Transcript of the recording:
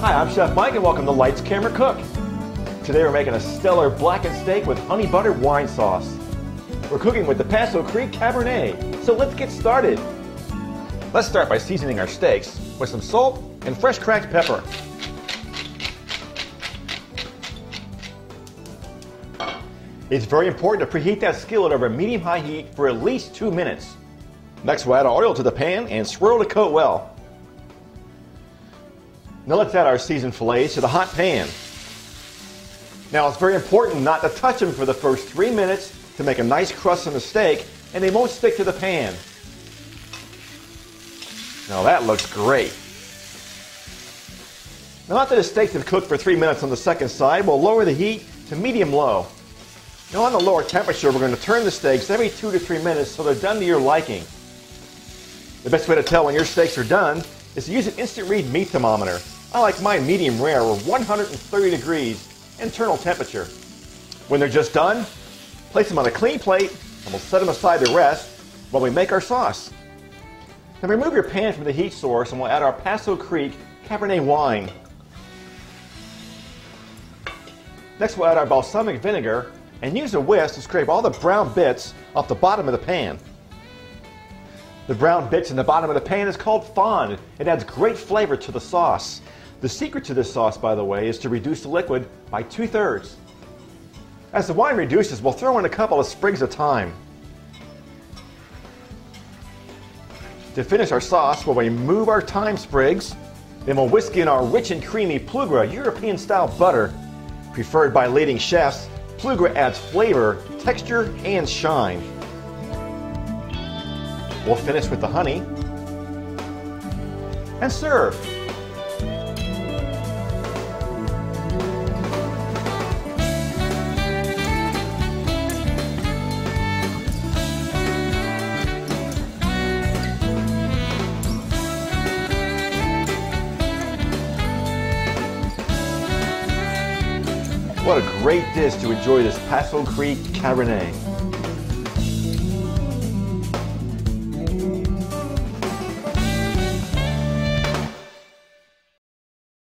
Hi, I'm Chef Mike and welcome to Lights, Camera, Cook. Today we're making a stellar blackened steak with honey buttered wine sauce. We're cooking with the Paso Creek Cabernet, so let's get started. Let's start by seasoning our steaks with some salt and fresh cracked pepper. It's very important to preheat that skillet over medium-high heat for at least 2 minutes. Next we'll add our oil to the pan and swirl to coat well. Now let's add our seasoned fillets to the hot pan. Now it's very important not to touch them for the first 3 minutes to make a nice crust on the steak and they won't stick to the pan. Now that looks great. Now after the steaks have cooked for 3 minutes on the second side, we'll lower the heat to medium-low. Now on the lower temperature, we're going to turn the steaks every 2 to 3 minutes so they're done to your liking. The best way to tell when your steaks are done is to use an instant read meat thermometer. I like mine medium rare or 130 degrees internal temperature. When they're just done, place them on a clean plate and we'll set them aside to rest while we make our sauce. Now remove your pan from the heat source and we'll add our Paso Creek Cabernet wine. Next we'll add our balsamic vinegar and use a whisk to scrape all the brown bits off the bottom of the pan. The brown bits in the bottom of the pan is called fond. It adds great flavor to the sauce. The secret to this sauce, by the way, is to reduce the liquid by 2/3. As the wine reduces, we'll throw in a couple of sprigs of thyme. To finish our sauce, we'll remove our thyme sprigs, then we'll whisk in our rich and creamy Plugra European-style butter. Preferred by leading chefs, Plugra adds flavor, texture, and shine. We'll finish with the honey and serve. What a great dish to enjoy this Paso Creek Cabernet.